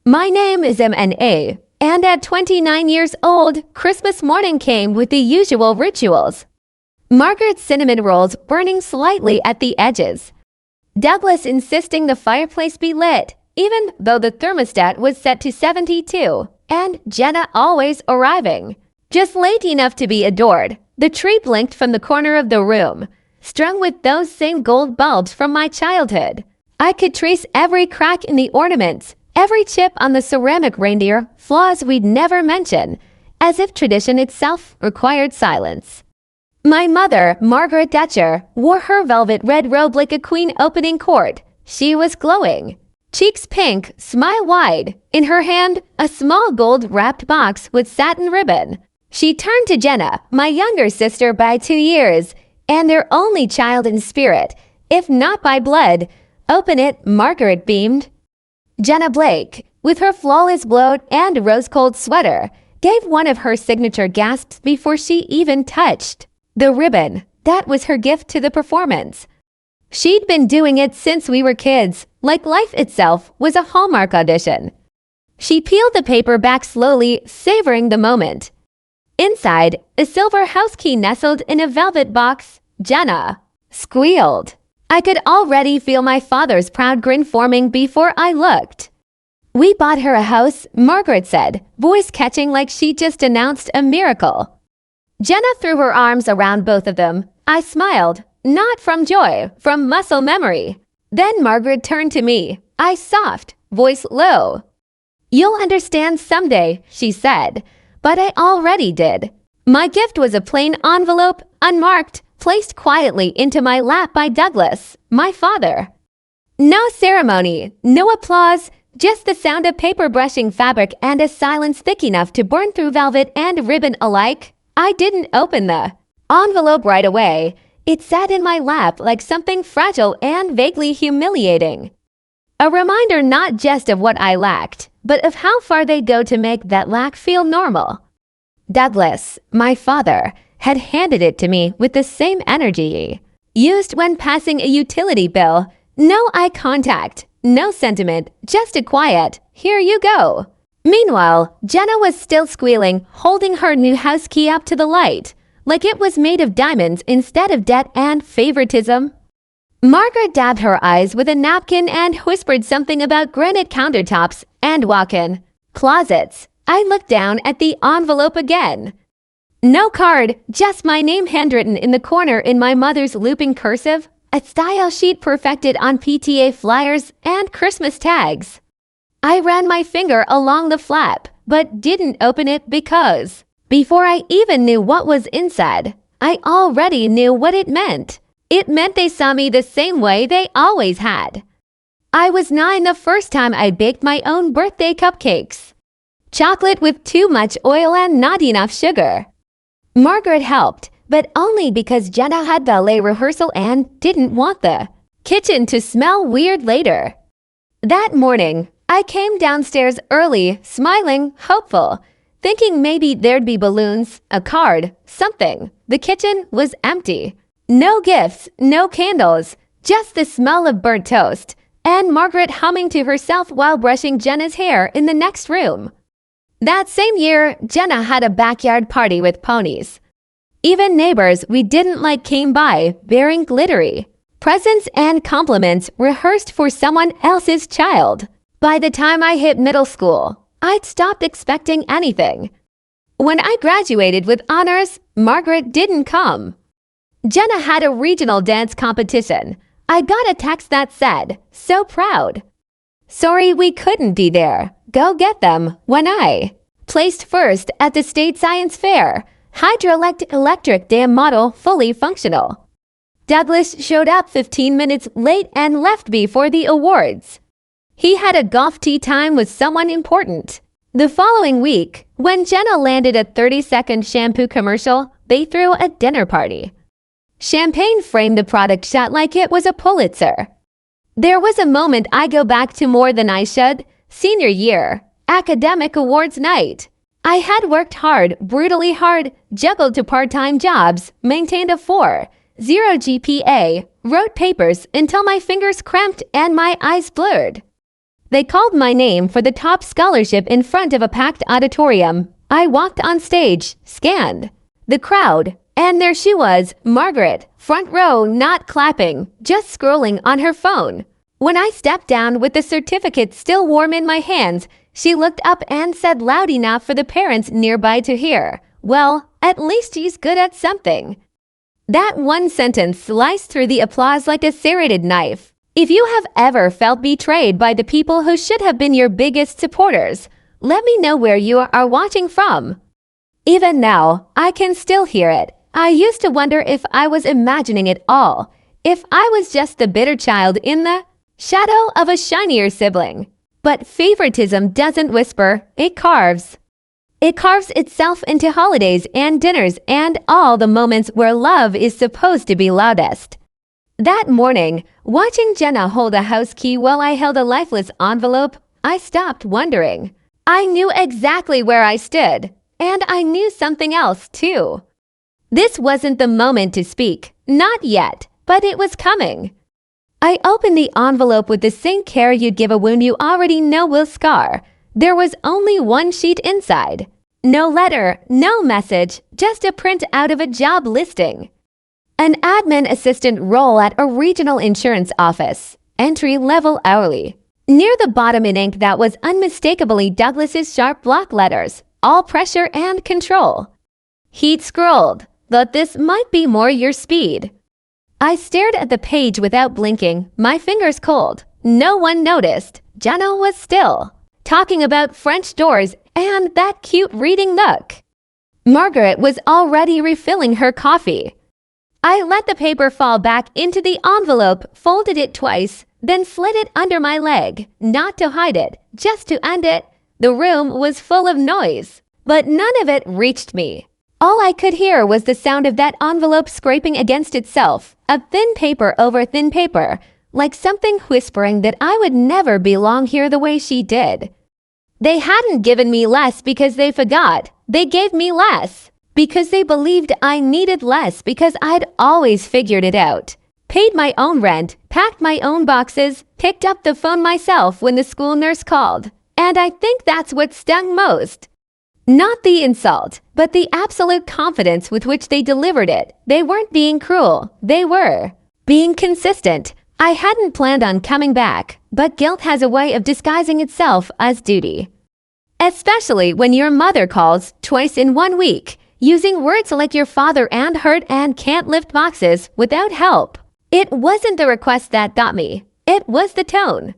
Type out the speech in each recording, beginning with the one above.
My name is MNA, and at 29 years old, Christmas morning came with the usual rituals. Margaret's cinnamon rolls burning slightly at the edges. Douglas insisting the fireplace be lit, even though the thermostat was set to 72, and Jenna always arriving. Just late enough to be adored. The tree blinked from the corner of the room, strung with those same gold bulbs from my childhood. I could trace every crack in the ornaments, every chip on the ceramic reindeer, flaws we'd never mention, as if tradition itself required silence. My mother, Margaret Dutcher, wore her velvet red robe like a queen opening court. She was glowing. Cheeks pink, smile wide. In her hand, a small gold-wrapped box with satin ribbon. She turned to Jenna, my younger sister by 2 years, and their only child in spirit, if not by blood. Open it, Margaret beamed. Jenna Blake, with her flawless bloat and rose-cold sweater, gave one of her signature gasps before she even touched the ribbon. That was her gift to the performance. She'd been doing it since we were kids, like life itself was a Hallmark audition. She peeled the paper back slowly, savoring the moment. Inside, a silver house key nestled in a velvet box. Jenna squealed. I could already feel my father's proud grin forming before I looked. We bought her a house, Margaret said, voice catching like she just announced a miracle. Jenna threw her arms around both of them. I smiled, not from joy, from muscle memory. Then Margaret turned to me, eyes soft, voice low. You'll understand someday, she said, but I already did. My gift was a plain envelope, unmarked, placed quietly into my lap by Douglas, my father. No ceremony, no applause, just the sound of paper brushing fabric and a silence thick enough to burn through velvet and ribbon alike. I didn't open the envelope right away. It sat in my lap like something fragile and vaguely humiliating. A reminder not just of what I lacked, but of how far they go to make that lack feel normal. Douglas, my father, had handed it to me with the same energy used when passing a utility bill. No eye contact, no sentiment, just a quiet, here you go. Meanwhile, Jenna was still squealing, holding her new house key up to the light, like it was made of diamonds instead of debt and favoritism. Margaret dabbed her eyes with a napkin and whispered something about granite countertops and walk-in closets. I looked down at the envelope again. No card, just my name handwritten in the corner in my mother's looping cursive, a style sheet perfected on PTA flyers and Christmas tags. I ran my finger along the flap, but didn't open it because, before I even knew what was inside, I already knew what it meant. It meant they saw me the same way they always had. I was 9 the first time I baked my own birthday cupcakes. Chocolate with too much oil and not enough sugar. Margaret helped, but only because Jenna had ballet rehearsal and didn't want the kitchen to smell weird later. That morning, I came downstairs early, smiling, hopeful, thinking maybe there'd be balloons, a card, something. The kitchen was empty. No gifts, no candles, just the smell of burnt toast, and Margaret humming to herself while brushing Jenna's hair in the next room. That same year, Jenna had a backyard party with ponies. Even neighbors we didn't like came by, bearing glittery presents and compliments rehearsed for someone else's child. By the time I hit middle school, I'd stopped expecting anything. When I graduated with honors, Margaret didn't come. Jenna had a regional dance competition. I got a text that said, "So proud. Sorry we couldn't be there. Go get them," when I placed first at the state science fair. Hydroelectric dam model fully functional. Douglas showed up 15 minutes late and left before the awards. He had a golf tee time with someone important. The following week, when Jenna landed a 30-second shampoo commercial, they threw a dinner party. Champagne framed the product shot like it was a Pulitzer. There was a moment I go back to more than I should. Senior year, academic awards night. I had worked hard, brutally hard, juggled 2 part-time jobs, maintained a 4.0 GPA, wrote papers until my fingers cramped and my eyes blurred. They called my name for the top scholarship in front of a packed auditorium. I walked on stage, scanned the crowd, and there she was, Margaret, front row, not clapping, just scrolling on her phone. When I stepped down with the certificate still warm in my hands, she looked up and said loud enough for the parents nearby to hear, "Well, at least she's good at something." That one sentence sliced through the applause like a serrated knife. If you have ever felt betrayed by the people who should have been your biggest supporters, let me know where you are watching from. Even now, I can still hear it. I used to wonder if I was imagining it all, if I was just the bitter child in the shadow of a shinier sibling. But favoritism doesn't whisper, it carves. It carves itself into holidays and dinners and all the moments where love is supposed to be loudest. That morning, watching Jenna hold a house key while I held a lifeless envelope, I stopped wondering. I knew exactly where I stood, and I knew something else too. This wasn't the moment to speak, not yet, but it was coming. I opened the envelope with the same care you'd give a wound you already know will scar. There was only one sheet inside. No letter, no message, just a print out of a job listing. An admin assistant role at a regional insurance office. Entry-level hourly. Near the bottom in ink that was unmistakably Douglas's sharp block letters. All pressure and control. He'd scrolled, thought this might be more your speed. I stared at the page without blinking, my fingers cold. No one noticed. Jenna was still, talking about French doors and that cute reading nook. Margaret was already refilling her coffee. I let the paper fall back into the envelope, folded it twice, then slid it under my leg, not to hide it, just to end it. The room was full of noise, but none of it reached me. All I could hear was the sound of that envelope scraping against itself, a thin paper over thin paper, like something whispering that I would never belong here the way she did. They hadn't given me less because they forgot. They gave me less because they believed I needed less because I'd always figured it out. Paid my own rent, packed my own boxes, picked up the phone myself when the school nurse called. And I think that's what stung most. Not the insult, but the absolute confidence with which they delivered it. They weren't being cruel. They were being consistent. I hadn't planned on coming back, but guilt has a way of disguising itself as duty. Especially when your mother calls twice in 1 week, using words like your father and hurt and can't lift boxes without help. It wasn't the request that got me. It was the tone.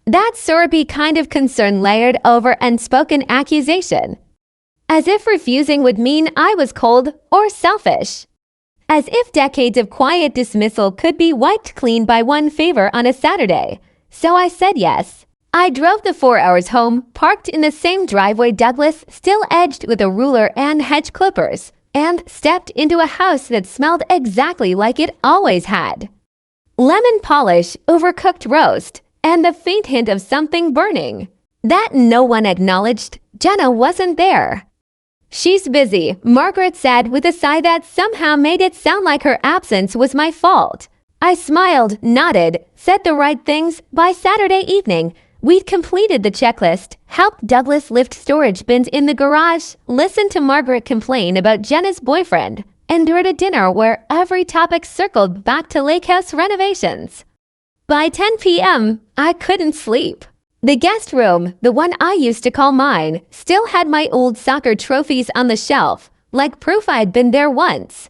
That syrupy kind of concern layered over unspoken accusation. As if refusing would mean I was cold or selfish. As if decades of quiet dismissal could be wiped clean by one favor on a Saturday. So I said yes. I drove the 4 hours home, parked in the same driveway Douglas still edged with a ruler and hedge clippers, and stepped into a house that smelled exactly like it always had. Lemon polish, overcooked roast, and the faint hint of something burning. That no one acknowledged. Jenna wasn't there. "She's busy," Margaret said with a sigh that somehow made it sound like her absence was my fault. I smiled, nodded, said the right things. By Saturday evening, we'd completed the checklist, helped Douglas lift storage bins in the garage, listened to Margaret complain about Jenna's boyfriend, endured a dinner where every topic circled back to lake house renovations. By 10 p.m., I couldn't sleep. The guest room, the one I used to call mine, still had my old soccer trophies on the shelf, like proof I'd been there once.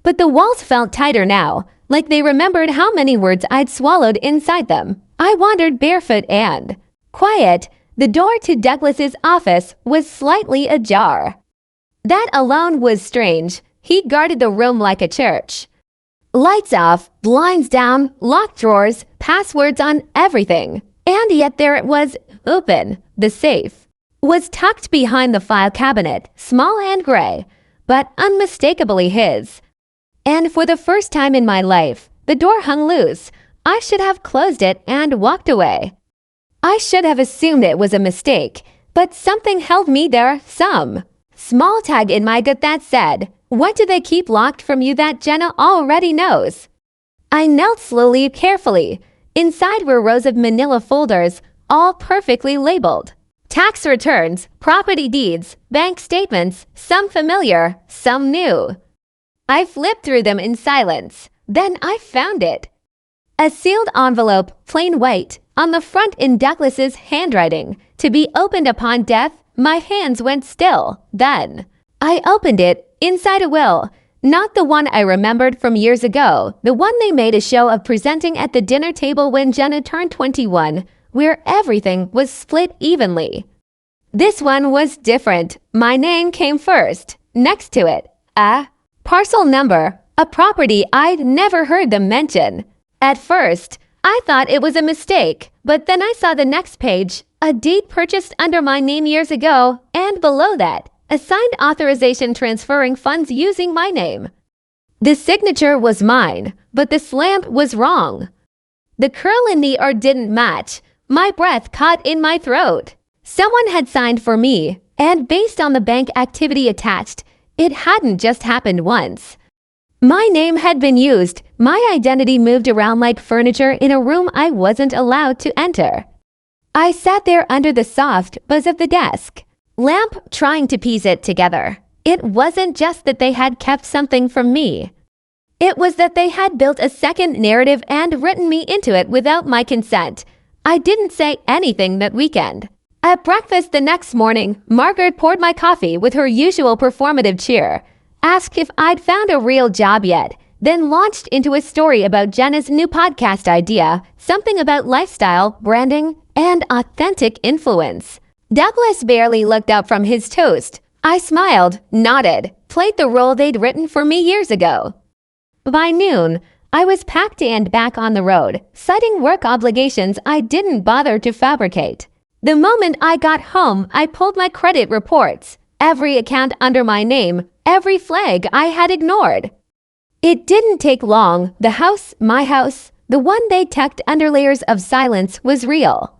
But the walls felt tighter now, like they remembered how many words I'd swallowed inside them. I wandered barefoot and quiet. The door to Douglas's office was slightly ajar. That alone was strange. He guarded the room like a church. Lights off, blinds down, locked drawers, passwords on everything. And yet there it was, open. The safe was tucked behind the file cabinet, small and gray, but unmistakably his. And for the first time in my life, the door hung loose. I should have closed it and walked away. I should have assumed it was a mistake, but something held me there, some small tag in my gut that said, "What do they keep locked from you that Jenna already knows?" I knelt slowly, carefully. Inside were rows of manila folders, all perfectly labeled. Tax returns, property deeds, bank statements, some familiar, some new. I flipped through them in silence. Then I found it. A sealed envelope, plain white, on the front in Douglas's handwriting. To be opened upon death, my hands went still. Then I opened it. Inside a will. Not the one I remembered from years ago. The one they made a show of presenting at the dinner table when Jenna turned 21, where everything was split evenly. This one was different. My name came first. Next to it, a parcel number, a property I'd never heard them mention. At first, I thought it was a mistake, but then I saw the next page, a deed purchased under my name years ago, and below that, a signed authorization transferring funds using my name. The signature was mine, but the stamp was wrong. The curl in the R didn't match. My breath caught in my throat. Someone had signed for me, and based on the bank activity attached, it hadn't just happened once. My name had been used, my identity moved around like furniture in a room I wasn't allowed to enter. I sat there under the soft buzz of the desk, lamp trying to piece it together. It wasn't just that they had kept something from me. It was that they had built a second narrative and written me into it without my consent. I didn't say anything that weekend. At breakfast the next morning, Margaret poured my coffee with her usual performative cheer, asked if I'd found a real job yet, then launched into a story about Jenna's new podcast idea, something about lifestyle, branding, and authentic influence. Douglas barely looked up from his toast. I smiled, nodded, played the role they'd written for me years ago. By noon, I was packed and back on the road, citing work obligations I didn't bother to fabricate. The moment I got home, I pulled my credit reports, every account under my name, every flag I had ignored. It didn't take long. The house, my house, the one they tucked under layers of silence, was real.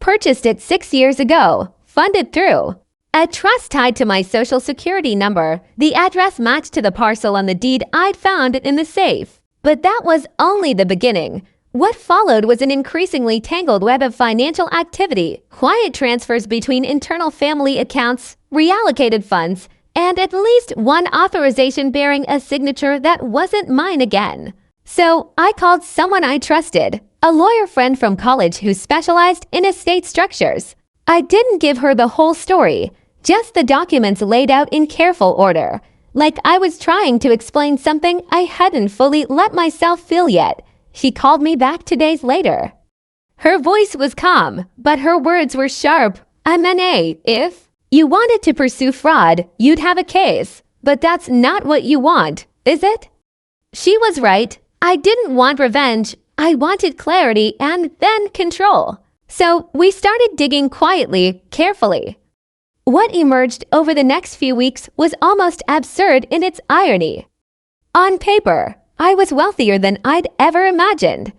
Purchased it 6 years ago, funded through a trust tied to my social security number. The address matched to the parcel on the deed I'd found in the safe. But that was only the beginning. What followed was an increasingly tangled web of financial activity, quiet transfers between internal family accounts, reallocated funds, and at least one authorization bearing a signature that wasn't mine again. So I called someone I trusted, a lawyer friend from college who specialized in estate structures. I didn't give her the whole story, just the documents laid out in careful order, like I was trying to explain something I hadn't fully let myself feel yet. She called me back 2 days later. Her voice was calm, but her words were sharp. M&A, if you wanted to pursue fraud, you'd have a case. But that's not what you want, is it? She was right. I didn't want revenge. I wanted clarity and then control. So we started digging quietly, carefully. What emerged over the next few weeks was almost absurd in its irony. On paper, I was wealthier than I'd ever imagined.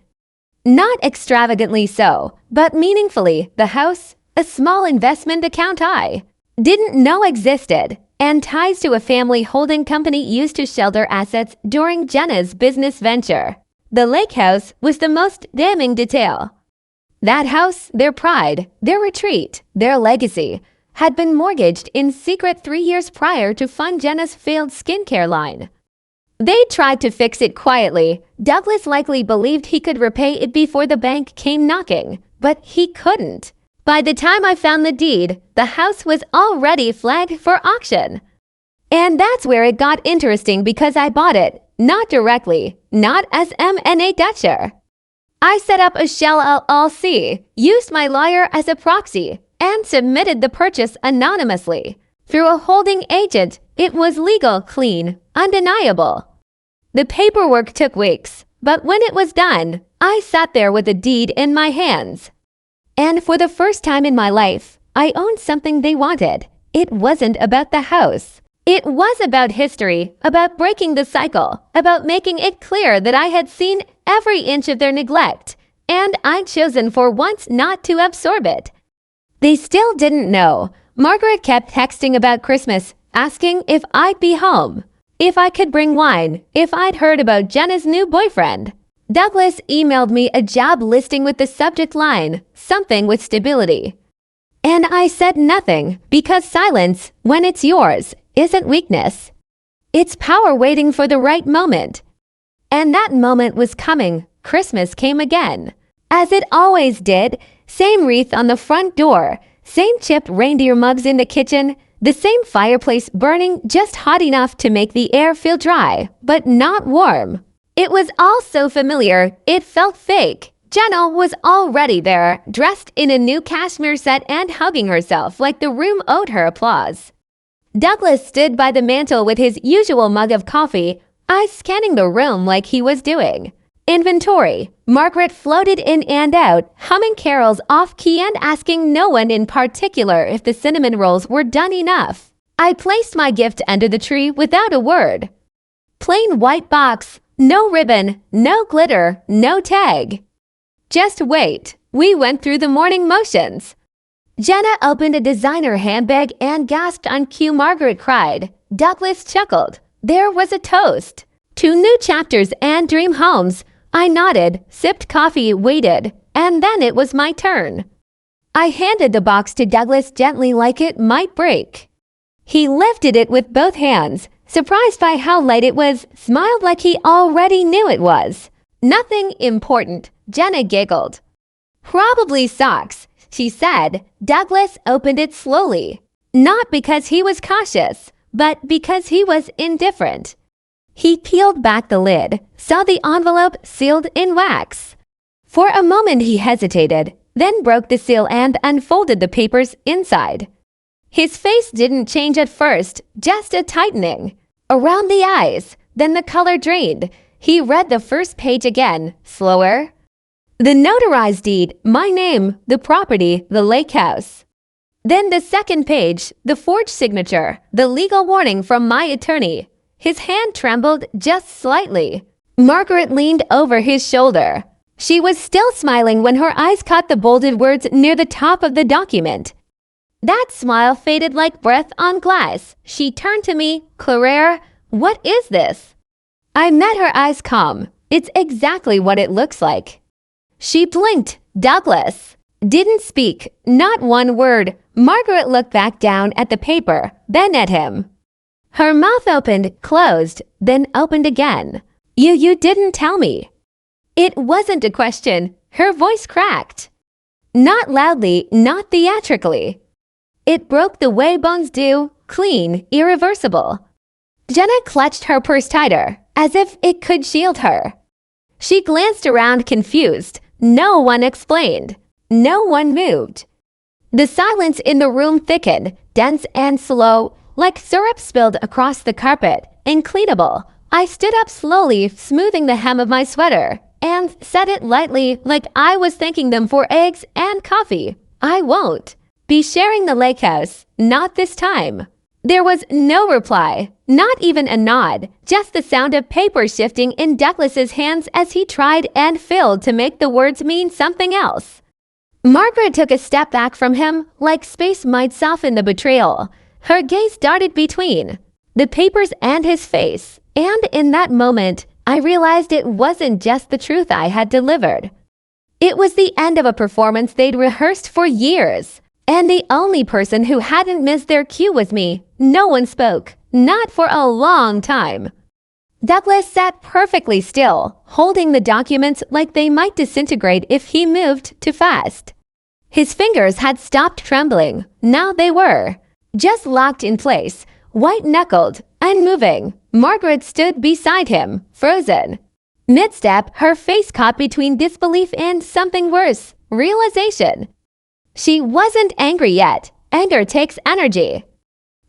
Not extravagantly so, but meaningfully. The house, a small investment account I didn't know existed, and ties to a family holding company used to shelter assets during Jenna's business venture. The lake house was the most damning detail. That house, their pride, their retreat, their legacy, had been mortgaged in secret 3 years prior to fund Jenna's failed skincare line. They tried to fix it quietly. Douglas likely believed he could repay it before the bank came knocking, but he couldn't. By the time I found the deed, the house was already flagged for auction. And that's where it got interesting because I bought it, not directly, not as M&A Dutcher. I set up a shell LLC, used my lawyer as a proxy, and submitted the purchase anonymously. Through a holding agent, it was legal, clean, undeniable. The paperwork took weeks, but when it was done, I sat there with the deed in my hands. And for the first time in my life, I owned something they wanted. It wasn't about the house. It was about history, about breaking the cycle, about making it clear that I had seen every inch of their neglect, and I'd chosen for once not to absorb it. They still didn't know. Margaret kept texting about Christmas, asking if I'd be home, if I could bring wine, if I'd heard about Jenna's new boyfriend. Douglas emailed me a job listing with the subject line, something with stability. And I said nothing because silence, when it's yours, isn't weakness. It's power waiting for the right moment. And that moment was coming. Christmas came again. As it always did, same wreath on the front door, same chipped reindeer mugs in the kitchen, the same fireplace burning just hot enough to make the air feel dry, but not warm. It was all so familiar, it felt fake. Jenna was already there, dressed in a new cashmere set and hugging herself like the room owed her applause. Douglas stood by the mantel with his usual mug of coffee, eyes scanning the room like he was doing inventory. Margaret floated in and out, humming carols off-key and asking no one in particular if the cinnamon rolls were done enough. I placed my gift under the tree without a word. Plain white box, no ribbon, no glitter, no tag. Just wait. We went through the morning motions. Jenna opened a designer handbag and gasped on cue. Margaret cried. Douglas chuckled. There was a toast. 2 new chapters and dream homes. I nodded, sipped coffee, waited, and then it was my turn. I handed the box to Douglas gently like it might break. He lifted it with both hands, surprised by how light it was, smiled like he already knew it was. Nothing important, Jenna giggled. Probably socks, she said. Douglas opened it slowly. Not because he was cautious, but because he was indifferent. He peeled back the lid, saw the envelope sealed in wax. For a moment he hesitated, then broke the seal and unfolded the papers inside. His face didn't change at first, just a tightening. Around the eyes, then the color drained. He read the first page again, slower. The notarized deed, my name, the property, the lake house. Then the second page, the forged signature, the legal warning from my attorney. His hand trembled just slightly. Margaret leaned over his shoulder. She was still smiling when her eyes caught the bolded words near the top of the document. That smile faded like breath on glass. She turned to me. Claire, what is this? I met her eyes calm. It's exactly what it looks like. She blinked. Douglas. Didn't speak. Not one word. Margaret looked back down at the paper, then at him. Her mouth opened, closed, then opened again. You didn't tell me. It wasn't a question. Her voice cracked. Not loudly, not theatrically. It broke the way bones do, clean, irreversible. Jenna clutched her purse tighter, as if it could shield her. She glanced around confused. No one explained. No one moved. The silence in the room thickened, dense and slow, like syrup spilled across the carpet, incleanable. I stood up slowly, smoothing the hem of my sweater, and said it lightly like I was thanking them for eggs and coffee. I won't be sharing the lake house, not this time. There was no reply, not even a nod, just the sound of paper shifting in Douglas's hands as he tried and failed to make the words mean something else. Margaret took a step back from him, like space might soften the betrayal. Her gaze darted between the papers and his face, and in that moment, I realized it wasn't just the truth I had delivered. It was the end of a performance they'd rehearsed for years, and the only person who hadn't missed their cue was me. No one spoke, not for a long time. Douglas sat perfectly still, holding the documents like they might disintegrate if he moved too fast. His fingers had stopped trembling, now they were. Just locked in place, white-knuckled, unmoving. Margaret stood beside him, frozen. Mid-step, her face caught between disbelief and something worse, realization. She wasn't angry yet. Anger takes energy.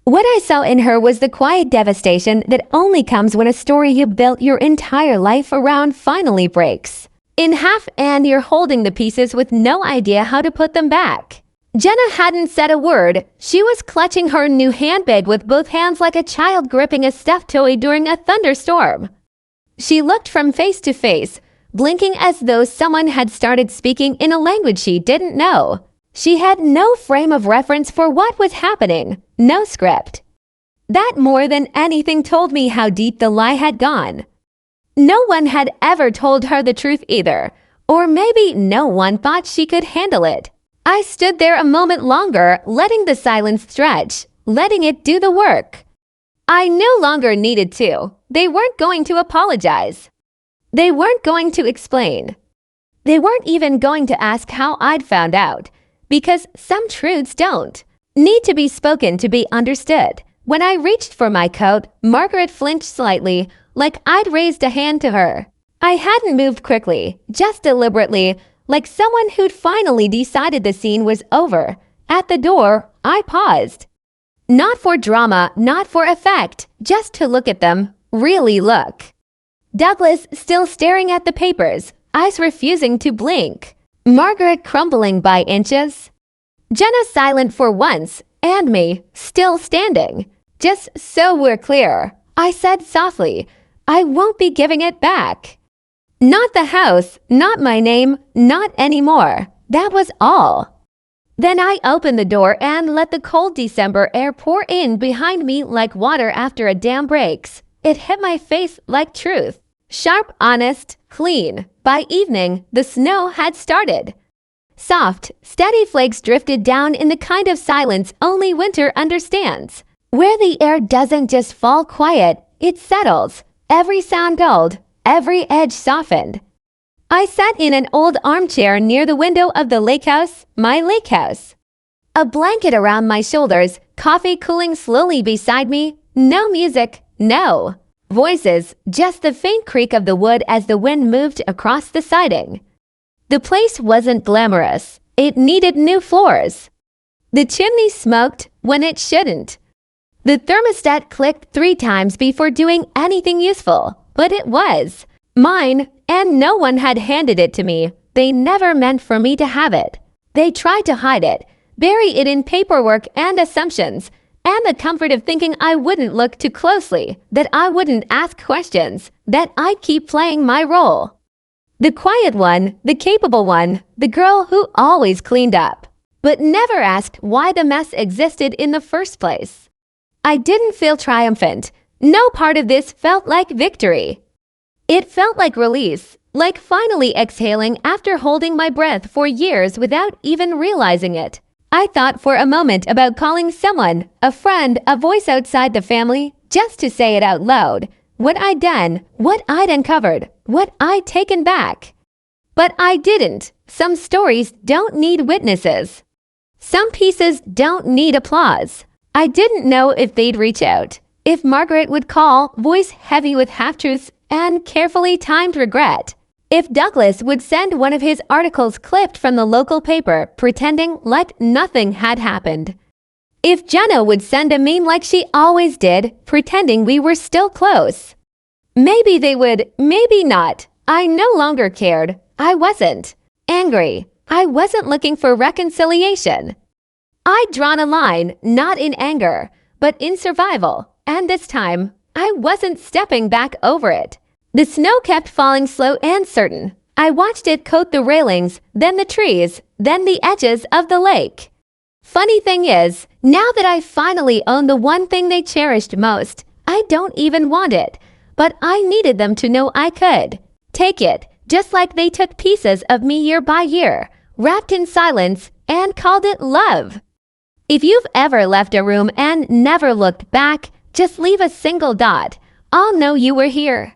What I saw in her was the quiet devastation that only comes when a story you built your entire life around finally breaks in half and you're holding the pieces with no idea how to put them back. Jenna hadn't said a word. She was clutching her new handbag with both hands like a child gripping a stuffed toy during a thunderstorm. She looked from face to face, blinking as though someone had started speaking in a language she didn't know. She had no frame of reference for what was happening, no script. That more than anything told me how deep the lie had gone. No one had ever told her the truth either, or maybe no one thought she could handle it. I stood there a moment longer, letting the silence stretch, letting it do the work. I no longer needed to. They weren't going to apologize. They weren't going to explain. They weren't even going to ask how I'd found out, because some truths don't need to be spoken to be understood. When I reached for my coat, Margaret flinched slightly, like I'd raised a hand to her. I hadn't moved quickly, just deliberately, like someone who'd finally decided the scene was over. At the door, I paused. Not for drama, not for effect, just to look at them, really look. Douglas still staring at the papers, eyes refusing to blink. Margaret crumbling by inches. Jenna silent for once, and me, still standing. Just so we're clear, I said softly, I won't be giving it back. Not the house, not my name, not anymore. That was all. Then I opened the door and let the cold December air pour in behind me like water after a dam breaks. It hit my face like truth. Sharp, honest, clean. By evening, the snow had started. Soft, steady flakes drifted down in the kind of silence only winter understands, where the air doesn't just fall quiet, it settles, every sound dulled, every edge softened. I sat in an old armchair near the window of the lake house, my lake house. A blanket around my shoulders, coffee cooling slowly beside me, no music, no voices, just the faint creak of the wood as the wind moved across the siding. The place wasn't glamorous. It needed new floors. The chimney smoked when it shouldn't. The thermostat clicked 3 times before doing anything useful, but it was mine, and no one had handed it to me. They never meant for me to have it. They tried to hide it, bury it in paperwork and assumptions, and the comfort of thinking I wouldn't look too closely, that I wouldn't ask questions, that I'd keep playing my role. The quiet one, the capable one, the girl who always cleaned up, but never asked why the mess existed in the first place. I didn't feel triumphant. No part of this felt like victory. It felt like release, like finally exhaling after holding my breath for years without even realizing it. I thought for a moment about calling someone, a friend, a voice outside the family, just to say it out loud. What I'd done, what I'd uncovered, what I'd taken back. But I didn't. Some stories don't need witnesses. Some pieces don't need applause. I didn't know if they'd reach out, if Margaret would call, voice heavy with half-truths and carefully timed regret. If Douglas would send one of his articles clipped from the local paper, pretending like nothing had happened. If Jenna would send a meme like she always did, pretending we were still close. Maybe they would, maybe not. I no longer cared. I wasn't angry. I wasn't looking for reconciliation. I'd drawn a line, not in anger, but in survival, and this time, I wasn't stepping back over it. The snow kept falling slow and certain. I watched it coat the railings, then the trees, then the edges of the lake. Funny thing is, now that I finally own the one thing they cherished most, I don't even want it, but I needed them to know I could take it, just like they took pieces of me year by year, wrapped in silence, and called it love. If you've ever left a room and never looked back, just leave a single dot. I'll know you were here.